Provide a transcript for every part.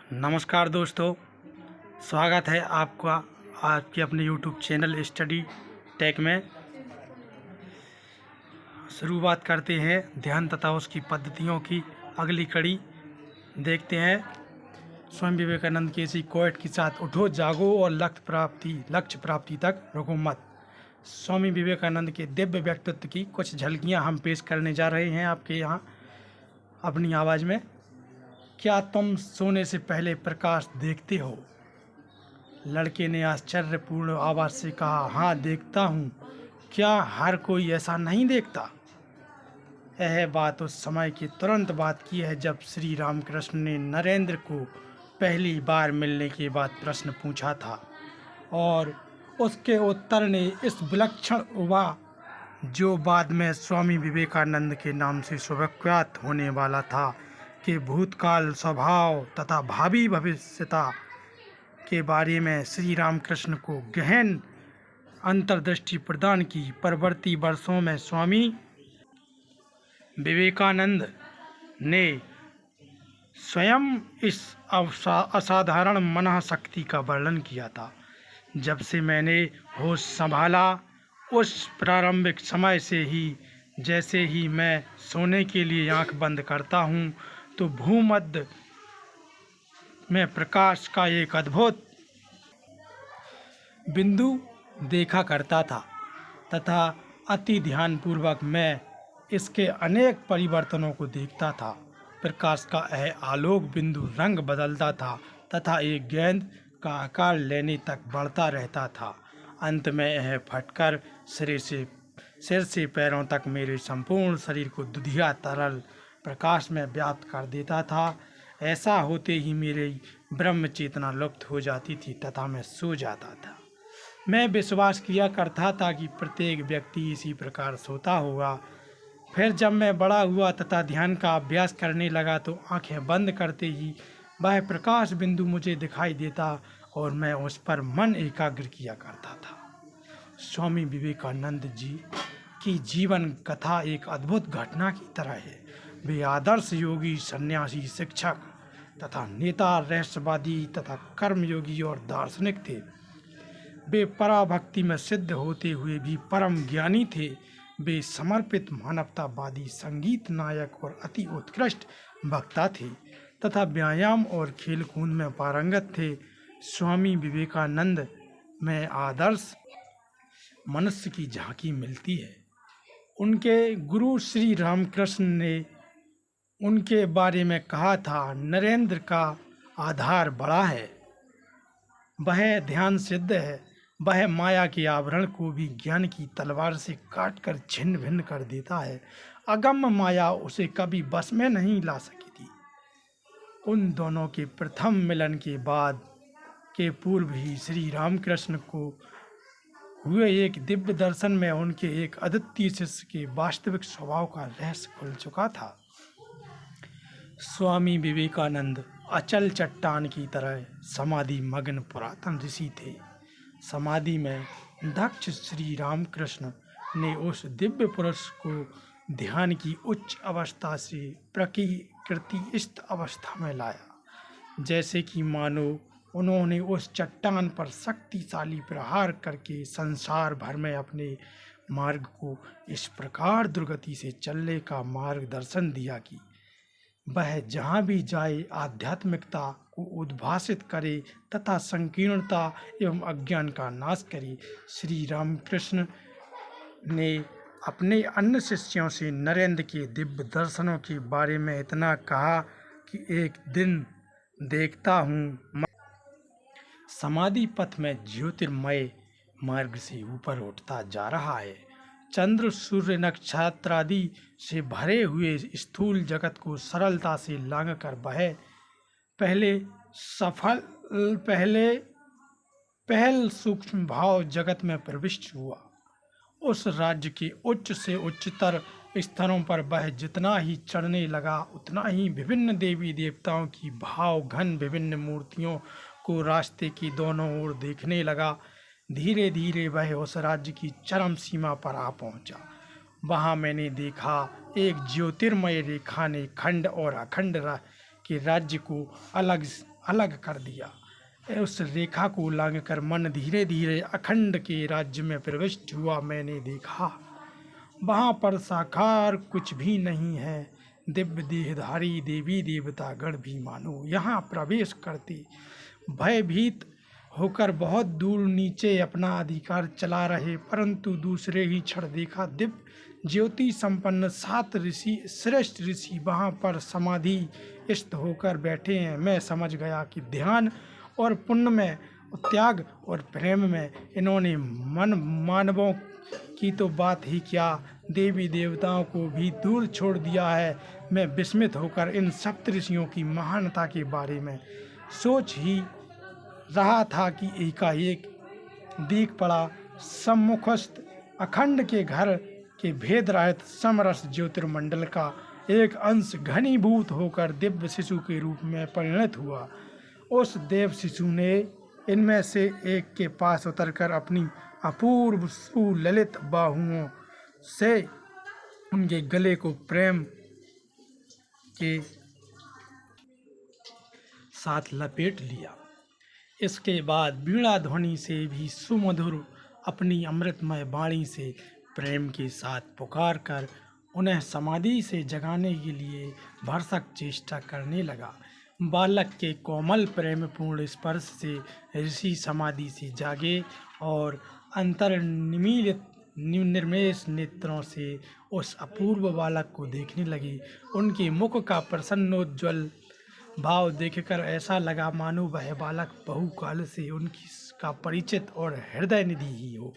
नमस्कार दोस्तों, स्वागत है आपका आपके अपने YouTube चैनल स्टडी टेक में। शुरुआत करते हैं ध्यान तथा उसकी पद्धतियों की अगली कड़ी। देखते हैं स्वामी विवेकानंद की इसी कोट के साथ, उठो जागो और लक्ष्य प्राप्ति तक रुको मत। स्वामी विवेकानंद के दिव्य व्यक्तित्व की कुछ झलकियां हम पेश करने जा रहे हैं आपके यहाँ अपनी आवाज़ में। क्या तुम सोने से पहले प्रकाश देखते हो? लड़के ने आश्चर्यपूर्ण आवाज़ से कहा, हाँ देखता हूँ। क्या हर कोई ऐसा नहीं देखता? यह बात उस समय की तुरंत बात की है जब श्री रामकृष्ण ने नरेंद्र को पहली बार मिलने के बाद प्रश्न पूछा था, और उसके उत्तर ने इस विलक्षण हुआ जो बाद में स्वामी विवेकानंद के नाम से सुविख्यात होने वाला था, कि भूतकाल, स्वभाव तथा भावी भविष्यता के बारे में श्री रामकृष्ण को गहन अंतर्दृष्टि प्रदान की। परवर्ती वर्षों में स्वामी विवेकानंद ने स्वयं इस असाधारण मनःशक्ति का वर्णन किया था। जब से मैंने होश संभाला, उस प्रारंभिक समय से ही जैसे ही मैं सोने के लिए आंख बंद करता हूँ तो भूमध्य में प्रकाश का एक अद्भुत बिंदु देखा करता था तथा अति ध्यानपूर्वक मैं इसके अनेक परिवर्तनों को देखता था। प्रकाश का यह आलोक बिंदु रंग बदलता था तथा एक गेंद का आकार लेने तक बढ़ता रहता था। अंत में यह फटकर सिर से पैरों तक मेरे संपूर्ण शरीर को दुधिया तरल प्रकाश में व्याप्त कर देता था। ऐसा होते ही मेरी ब्रह्म चेतना लुप्त हो जाती थी तथा मैं सो जाता था। मैं विश्वास किया करता था कि प्रत्येक व्यक्ति इसी प्रकार सोता होगा। फिर जब मैं बड़ा हुआ तथा ध्यान का अभ्यास करने लगा तो आंखें बंद करते ही वह प्रकाश बिंदु मुझे दिखाई देता और मैं उस पर मन एकाग्र किया करता था। स्वामी विवेकानंद जी की जीवन कथा एक अद्भुत घटना की तरह है। वे आदर्श योगी, सन्यासी, शिक्षक तथा नेता, रहस्यवादी तथा कर्मयोगी और दार्शनिक थे। वे पराभक्ति में सिद्ध होते हुए भी परम ज्ञानी थे। वे समर्पित मानवतावादी, संगीत नायक और अति उत्कृष्ट वक्ता थे तथा व्यायाम और खेलकूद में पारंगत थे। स्वामी विवेकानंद में आदर्श मनुष्य की झांकी मिलती है। उनके गुरु श्री रामकृष्ण ने उनके बारे में कहा था, नरेंद्र का आधार बड़ा है, वह ध्यान सिद्ध है, वह माया के आवरण को भी ज्ञान की तलवार से काट कर छिन्न भिन्न कर देता है। अगम्य माया उसे कभी बस में नहीं ला सकी थी। उन दोनों के प्रथम मिलन के बाद के पूर्व ही श्री रामकृष्ण को हुए एक दिव्य दर्शन में उनके एक अद्वितीय शिष्य के वास्तविक स्वभाव का रहस्य खुल चुका था। स्वामी विवेकानंद अचल चट्टान की तरह समाधि मग्न पुरातन ऋषि थे। समाधि में दक्ष श्री रामकृष्ण ने उस दिव्य पुरुष को ध्यान की उच्च अवस्था से प्रकृतिस्थ अवस्था में लाया, जैसे कि मानो उन्होंने उस चट्टान पर शक्तिशाली प्रहार करके संसार भर में अपने मार्ग को इस प्रकार दुर्गति से चलने का मार्गदर्शन दिया कि वह जहाँ भी जाए आध्यात्मिकता को उद्भासित करे तथा संकीर्णता एवं अज्ञान का नाश करे। श्री रामकृष्ण ने अपने अन्य शिष्यों से नरेंद्र के दिव्य दर्शनों के बारे में इतना कहा कि एक दिन देखता हूँ समाधि पथ में ज्योतिर्मय मार्ग से ऊपर उठता जा रहा है। चंद्र, सूर्य, नक्षत्र आदि से भरे हुए स्थूल जगत को सरलता से लांघकर वह पहल सूक्ष्म भाव जगत में प्रविष्ट हुआ। उस राज्य के उच्च से उच्चतर स्तरों पर वह जितना ही चढ़ने लगा उतना ही विभिन्न देवी देवताओं की भाव घन विभिन्न मूर्तियों को रास्ते की दोनों ओर देखने लगा। धीरे धीरे वह उस राज्य की चरम सीमा पर आ पहुंचा। वहां मैंने देखा एक ज्योतिर्मय रेखा ने खंड और अखंड के राज्य को अलग अलग कर दिया। उस रेखा को लांघकर मन धीरे धीरे अखंड के राज्य में प्रविष्ट हुआ। मैंने देखा वहाँ पर साकार कुछ भी नहीं है। दिव्य देहधारी देवी देवता गण भी मानो यहाँ प्रवेश करते भयभीत होकर बहुत दूर नीचे अपना अधिकार चला रहे, परंतु दूसरे ही क्षण देखा दिव्य ज्योति संपन्न 7 ऋषि, श्रेष्ठ ऋषि वहाँ पर समाधिस्थ होकर बैठे हैं। मैं समझ गया कि ध्यान और पुण्य में, त्याग और प्रेम में इन्होंने मानवों की तो बात ही क्या, देवी देवताओं को भी दूर छोड़ दिया है। मैं विस्मित होकर इन सप्त ऋषियों की महानता के बारे में सोच ही रहा था कि एकाएक देख पड़ा सम्मुखस्थ अखंड के घर के भेद रहित समरस ज्योतिर्मंडल का एक अंश घनीभूत होकर दिव्य शिशु के रूप में परिणत हुआ। उस देव शिशु ने इनमें से एक के पास उतरकर अपनी अपूर्व सुललित बाहुओं से उनके गले को प्रेम के साथ लपेट लिया। इसके बाद वीणा ध्वनि से भी सुमधुर अपनी अमृतमय वाणी से प्रेम के साथ पुकार कर उन्हें समाधि से जगाने के लिए भरसक चेष्टा करने लगा। बालक के कोमल प्रेमपूर्ण स्पर्श से ऋषि समाधि से जागे और अंतर्निमीलित निर्मेश नेत्रों से उस अपूर्व बालक को देखने लगे। उनके मुख का प्रसन्नोज्ज्वल भाव देखकर ऐसा लगा मानो वह बालक बहुकाल से उनकी का परिचित और हृदय निधि ही हो।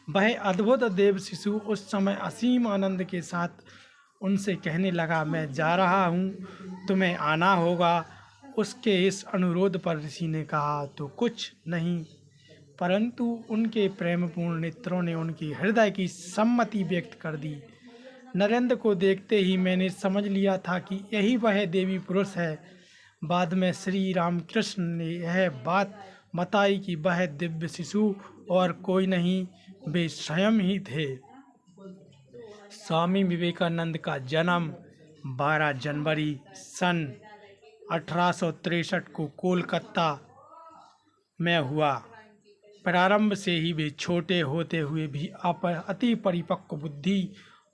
वह अद्भुत देव शिशु उस समय असीम आनंद के साथ उनसे कहने लगा, मैं जा रहा हूँ, तुम्हें आना होगा। उसके इस अनुरोध पर ऋषि ने कहा तो कुछ नहीं, परंतु उनके प्रेमपूर्ण नेत्रों ने उनकी हृदय की सम्मति व्यक्त कर दी। नरेंद्र को देखते ही मैंने समझ लिया था कि यही वह देवी पुरुष है। बाद में श्री रामकृष्ण ने यह बात बताई कि वह दिव्य शिशु और कोई नहीं, वे स्वयं ही थे। स्वामी विवेकानंद का जन्म 12 जनवरी सन 1863 को कोलकाता में हुआ। प्रारंभ से ही वे छोटे होते हुए भी अति परिपक्व बुद्धि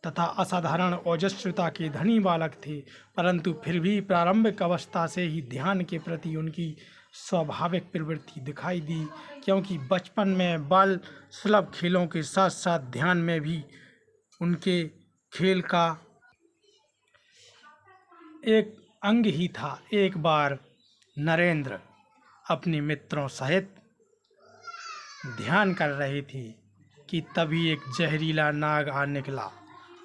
तथा असाधारण ओजस्विता के धनी बालक थे, परंतु फिर भी प्रारंभिक अवस्था से ही ध्यान के प्रति उनकी स्वाभाविक प्रवृत्ति दिखाई दी, क्योंकि बचपन में बाल सुलभ खेलों के साथ साथ ध्यान में भी उनके खेल का एक अंग ही था। एक बार नरेंद्र अपने मित्रों सहित ध्यान कर रहे थे कि तभी एक जहरीला नाग आ निकला।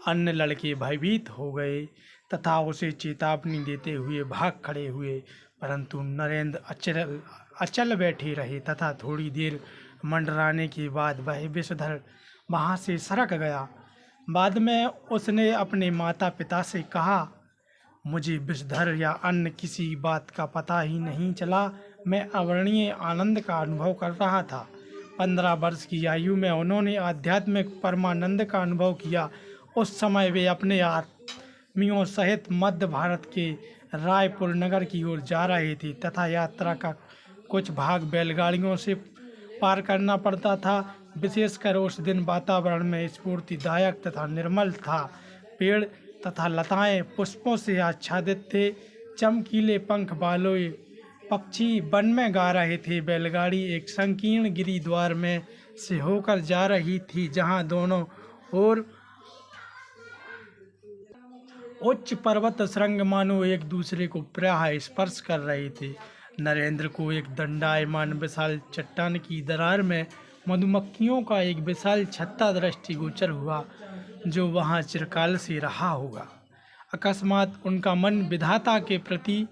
अन्य लड़के भयभीत हो गए तथा उसे चेतावनी देते हुए भाग खड़े हुए, परंतु नरेंद्र अचल बैठे रहे तथा थोड़ी देर मंडराने के बाद वह विषधर वहाँ से सरक गया। बाद में उसने अपने माता पिता से कहा, मुझे विषधर या अन्य किसी बात का पता ही नहीं चला, मैं अवर्णनीय आनंद का अनुभव कर रहा था। 15 वर्ष की आयु में उन्होंने आध्यात्मिक परमानंद का अनुभव किया। उस समय वे अपने आत्मियों सहित मध्य भारत के रायपुर नगर की ओर जा रहे थे तथा यात्रा का कुछ भाग बैलगाड़ियों से पार करना पड़ता था। विशेषकर उस दिन वातावरण में स्फूर्तिदायक तथा निर्मल था। पेड़ तथा लताएं पुष्पों से आच्छादित थे। चमकीले पंख वाले पक्षी वन में गा रहे थे। बैलगाड़ी एक संकीर्ण गिरी द्वार में से होकर जा रही थी, जहां दोनों ओर उच्च पर्वत श्रृंग मानो एक दूसरे को प्रायः स्पर्श कर रहे थे। नरेंद्र को एक दंडायमान विशाल चट्टान की दरार में मधुमक्खियों का एक विशाल छत्ता दृष्टिगोचर हुआ, जो वहां चिरकाल से रहा होगा। अकस्मात उनका मन विधाता के प्रति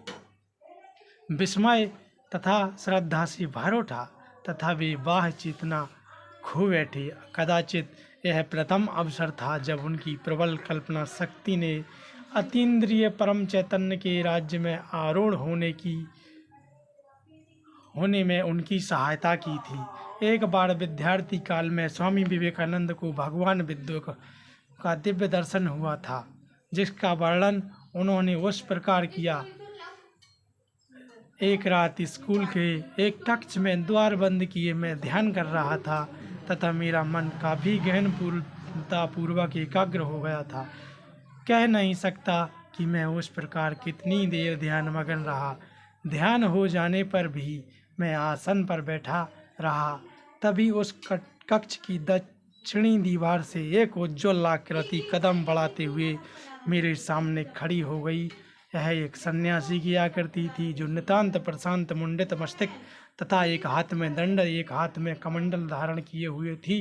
विस्मय तथा श्रद्धा से भर उठा तथा वे वाह चेतना खो बैठे। कदाचित यह प्रथम अवसर था जब उनकी प्रबल कल्पना शक्ति ने अतीन्द्रिय परम चैतन्य के राज्य में आरूढ़ होने में उनकी सहायता की थी। एक बार विद्यार्थी काल में स्वामी विवेकानंद को भगवान बुद्ध का दिव्य दर्शन हुआ था, जिसका वर्णन उन्होंने उस प्रकार किया, एक रात स्कूल के एक कक्ष में द्वार बंद किए मैं ध्यान कर रहा था तथा मेरा मन काफ़ी गहनपूर्वक एकाग्र हो गया था। कह नहीं सकता कि मैं उस प्रकार कितनी देर ध्यानमग्न रहा। ध्यान हो जाने पर भी मैं आसन पर बैठा रहा। तभी उस कक्ष की दक्षिणी दीवार से एक उज्ज्वल आकृति कदम बढ़ाते हुए मेरे सामने खड़ी हो गई। यह एक सन्यासी की आकृति थी जो नितांत प्रशांत मुंडित मस्तिष्क तथा एक हाथ में दंड एक हाथ में कमंडल धारण किए हुए थी।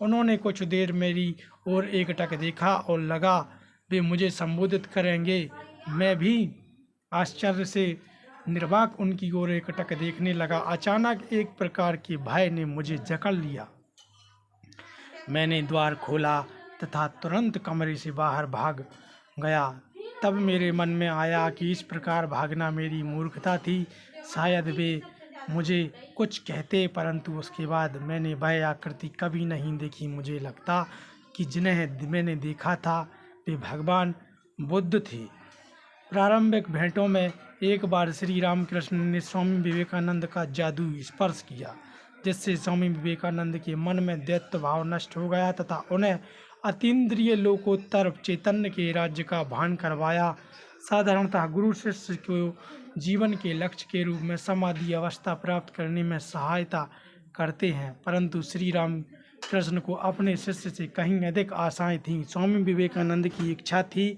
उन्होंने कुछ देर मेरी ओर एकटक देखा और लगा वे मुझे संबोधित करेंगे। मैं भी आश्चर्य से निर्वाक उनकी ओर एकटक देखने लगा। अचानक एक प्रकार के भय ने मुझे जकड़ लिया। मैंने द्वार खोला तथा तुरंत कमरे से बाहर भाग गया। तब मेरे मन में आया कि इस प्रकार भागना मेरी मूर्खता थी। शायद वे मुझे कुछ कहते, परंतु उसके बाद मैंने वह आकृति कभी नहीं देखी। मुझे लगता कि जिन्हें मैंने देखा था वे भगवान बुद्ध थे। प्रारंभिक भेंटों में एक बार श्री रामकृष्ण ने स्वामी विवेकानंद का जादू स्पर्श किया, जिससे स्वामी विवेकानंद के मन में दैत्य भाव नष्ट हो गया तथा उन्हें अतीन्द्रिय लोकोत्तर चैतन्य के राज्य का भान करवाया। साधारणतः गुरु शिष्य को जीवन के लक्ष्य के रूप में समाधि अवस्था प्राप्त करने में सहायता करते हैं, परंतु श्री राम कृष्ण को अपने शिष्य से कहीं अधिक आशाएं थीं। स्वामी विवेकानंद की इच्छा थी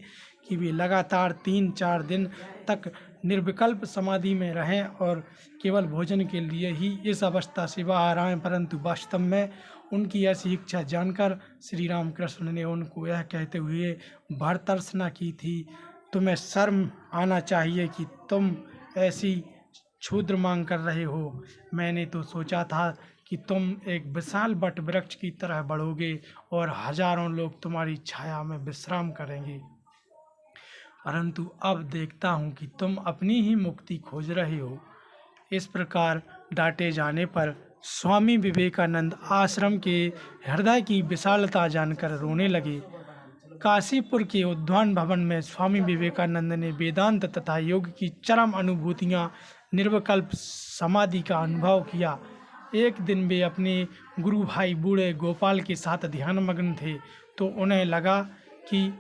कि वे लगातार 3-4 दिन तक निर्विकल्प समाधि में रहें और केवल भोजन के लिए ही इस अवस्था से बाहर आएं, परंतु वास्तव में उनकी ऐसी इच्छा जानकर श्री राम कृष्ण ने उनको यह कहते हुए भर्त्सना की थी, तुम्हें शर्म आना चाहिए कि तुम ऐसी क्षुद्र मांग कर रहे हो। मैंने तो सोचा था कि तुम एक विशाल वट वृक्ष की तरह बढ़ोगे और हजारों लोग तुम्हारी छाया में विश्राम करेंगे, परंतु अब देखता हूँ कि तुम अपनी ही मुक्ति खोज रहे हो। इस प्रकार डांटे जाने पर स्वामी विवेकानंद आश्रम के हृदय की विशालता जानकर रोने लगे। काशीपुर के उद्यान भवन में स्वामी विवेकानंद ने वेदांत तथा योग की चरम अनुभूतियाँ निर्विकल्प समाधि का अनुभव किया। एक दिन वे अपने गुरु भाई बूढ़े गोपाल के साथ ध्यानमग्न थे, तो उन्हें लगा कि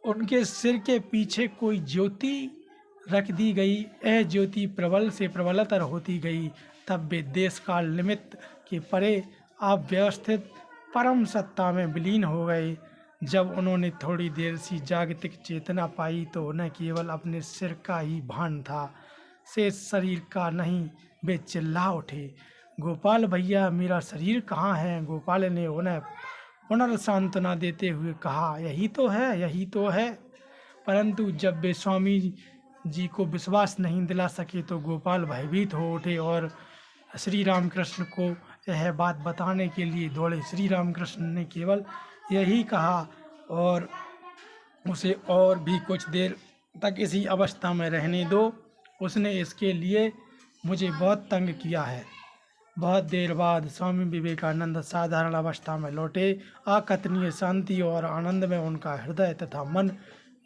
उनके सिर के पीछे कोई ज्योति रख दी गई। यह ज्योति प्रबल से प्रबलतर होती गई। तब वे देश काल निमित्त के परे अव्यवस्थित परम सत्ता में विलीन हो गए। जब उन्होंने थोड़ी देर सी जागतिक चेतना पाई तो उन्हें केवल अपने सिर का ही भान था, शेष शरीर का नहीं। वे चिल्ला उठे, गोपाल भैया, मेरा शरीर कहाँ है? गोपाल ने उन्हें पुनर्सांत्वना देते हुए कहा, यही तो है, यही तो है। परंतु जब वे स्वामी जी को विश्वास नहीं दिला सके तो गोपाल भयभीत हो उठे और श्री रामकृष्ण को यह बात बताने के लिए दौड़े। श्री रामकृष्ण ने केवल यही कहा और उसे और भी कुछ देर तक इसी अवस्था में रहने दो, उसने इसके लिए मुझे बहुत तंग किया है। बहुत देर बाद स्वामी विवेकानंद साधारण अवस्था में लौटे। अकथनीय शांति और आनंद में उनका हृदय तथा मन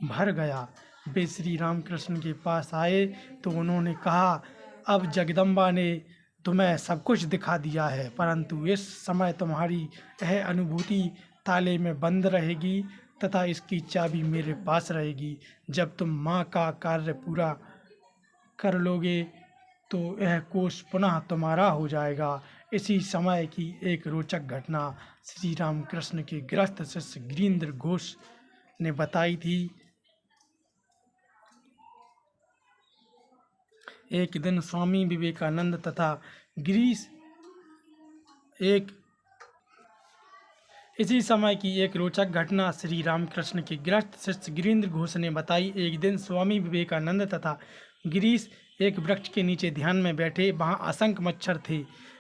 भर गया। वे श्री रामकृष्ण के पास आए तो उन्होंने कहा, अब जगदम्बा ने तुम्हें सब कुछ दिखा दिया है, परंतु इस समय तुम्हारी यह अनुभूति ताले में बंद रहेगी तथा इसकी चाबी मेरे पास रहेगी। जब तुम माँ का कार्य पूरा कर लोगे तो यह कोष पुनः तुम्हारा हो जाएगा। इसी समय की एक रोचक घटना श्री रामकृष्ण के गृहस्थ शिष्य गिरीन्द्र घोष ने बताई थी। एक दिन स्वामी विवेकानंद तथा गिरीश इसी समय की एक रोचक घटना श्री रामकृष्ण के गृहस्थ शिष्य गिरीन्द्र घोष ने बताई। एक दिन स्वामी विवेकानंद तथा गिरीश एक वृक्ष के नीचे ध्यान में बैठे। वहाँ असंख्य मच्छर थे,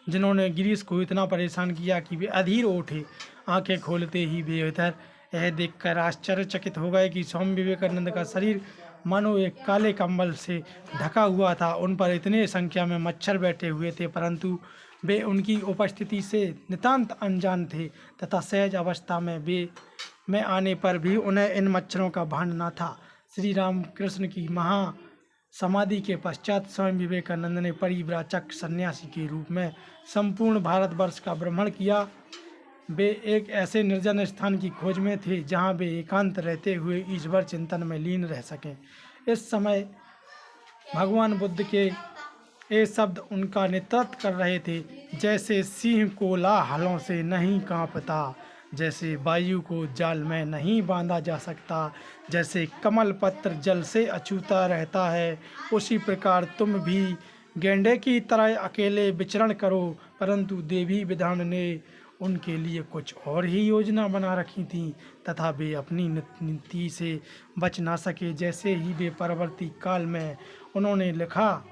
जिन्होंने गिरीश को इतना परेशान किया कि वे अधीर उठे। आंखें खोलते ही वे इधर यह देखकर आश्चर्यचकित हो गए कि स्वामी विवेकानंद का शरीर मानो एक काले कंबल से ढका हुआ था। उन पर इतने संख्या में मच्छर बैठे हुए थे, परंतु वे उनकी उपस्थिति से नितांत अनजान थे तथा सहज अवस्था में आने पर भी उन्हें इन मच्छरों का भान न था। श्री रामकृष्ण की समाधि के पश्चात स्वामी विवेकानंद ने परिव्राजक सन्यासी के रूप में संपूर्ण भारतवर्ष का भ्रमण किया। वे एक ऐसे निर्जन स्थान की खोज में थे जहां वे एकांत रहते हुए ईश्वर चिंतन में लीन रह सकें। इस समय भगवान बुद्ध के ये शब्द उनका नेतृत्व कर रहे थे। जैसे सिंह कोलाहलों से नहीं कांपता, जैसे वायु को जाल में नहीं बांधा जा सकता, जैसे कमल पत्र जल से अछूता रहता है, उसी प्रकार तुम भी गेंडे की तरह अकेले विचरण करो। परंतु देवी विधान ने उनके लिए कुछ और ही योजना बना रखी थी तथा वे अपनी नीति से बच ना सके। जैसे ही वे परवर्ती काल में उन्होंने लिखा,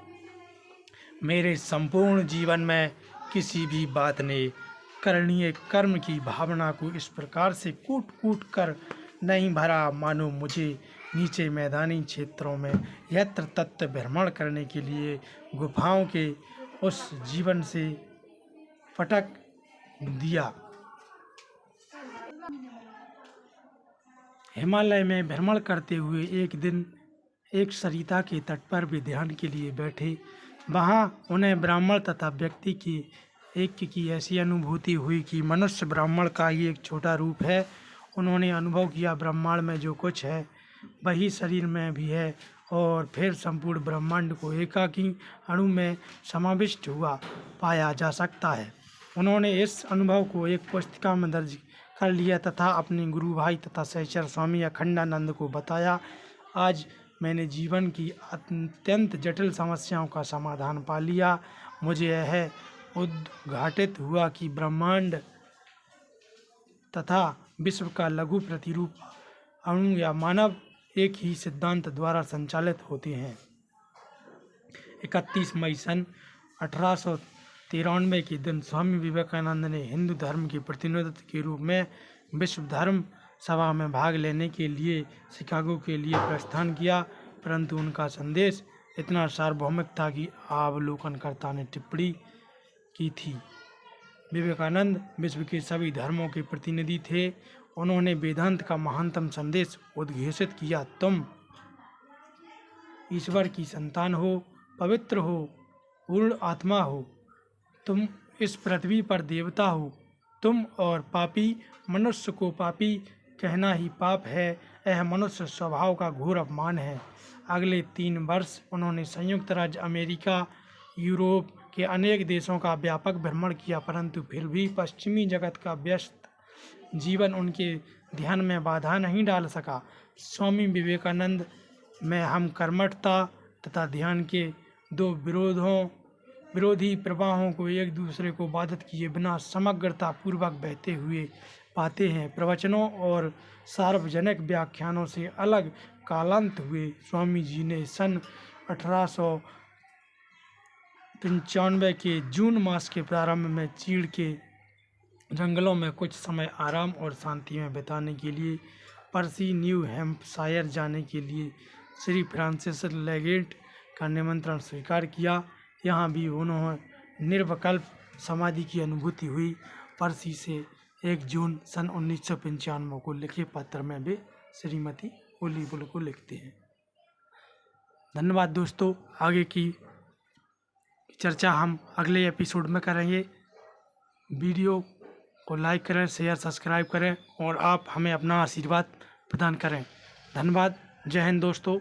मेरे संपूर्ण जीवन में किसी भी बात ने करणीय कर्म की भावना को इस प्रकार से कूट कूट कर नहीं भरा मानो मुझे नीचे मैदानी क्षेत्रों में यत्र तत्र भ्रमण करने के लिए गुफाओं के उस जीवन से फटक दिया। हिमालय में भ्रमण करते हुए एक दिन एक सरिता के तट पर वे ध्यान के लिए बैठे। वहाँ उन्हें ब्राह्मण तथा व्यक्ति की ऐक्य की ऐसी अनुभूति हुई कि मनुष्य ब्राह्मण का ही एक छोटा रूप है। उन्होंने अनुभव किया, ब्रह्मांड में जो कुछ है वही शरीर में भी है और फिर संपूर्ण ब्रह्मांड को एकाकी अणु में समाविष्ट हुआ पाया जा सकता है। उन्होंने इस अनुभव को एक पुस्तिका में दर्ज कर लिया तथा अपने गुरु भाई तथा सहचर स्वामी अखंडानंद को बताया। आज मैंने जीवन की अत्यंत जटिल समस्याओं का समाधान पा लिया। मुझे यह उद्घाटित हुआ कि ब्रह्मांड तथा विश्व का लघु प्रतिरूप अणु या मानव एक ही सिद्धांत द्वारा संचालित होते हैं। 31 मई सन 1893 के दिन स्वामी विवेकानंद ने हिंदू धर्म के प्रतिनिधित्व के रूप में विश्व धर्म सभा में भाग लेने के लिए शिकागो के लिए प्रस्थान किया। परंतु उनका संदेश इतना सार्वभौमिक था कि अवलोकनकर्ता ने टिप्पणी की थी। विवेकानंद विश्व के सभी धर्मों के प्रतिनिधि थे। उन्होंने वेदांत का महानतम संदेश उद्घोषित किया, तुम ईश्वर की संतान हो, पवित्र हो, पूर्ण आत्मा हो, तुम इस पृथ्वी पर देवता हो, तुम और पापी। मनुष्य को पापी कहना ही पाप है, यह मनुष्य स्वभाव का घोर अपमान है। अगले 3 वर्ष उन्होंने संयुक्त राज्य अमेरिका, यूरोप के अनेक देशों का व्यापक भ्रमण किया, परंतु फिर भी पश्चिमी जगत का व्यस्त जीवन उनके ध्यान में बाधा नहीं डाल सका। स्वामी विवेकानंद में हम कर्मठता तथा ध्यान के दो विरोधी प्रवाहों को एक दूसरे को बाधित किए बिना समग्रता पूर्वक बहते हुए पाते हैं। प्रवचनों और सार्वजनिक व्याख्यानों से अलग कालांत हुए स्वामी जी ने सन 1895 के जून मास के प्रारंभ में चीड़ के जंगलों में कुछ समय आराम और शांति में बिताने के लिए पर्सी न्यू हैम्पशायर जाने के लिए श्री फ्रांसिस लेगेट का निमंत्रण स्वीकार किया। यहाँ भी उन्होंने निर्विकल्प समाधि की अनुभूति हुई। पर्सी से 1 जून सन 1995 को लिखे पत्र में वे श्रीमती ओलिवल को लिखते हैं। धन्यवाद दोस्तों। आगे की चर्चा हम अगले एपिसोड में करेंगे। वीडियो को लाइक करें, शेयर, सब्सक्राइब करें और आप हमें अपना आशीर्वाद प्रदान करें। धन्यवाद। जय हिंद दोस्तों।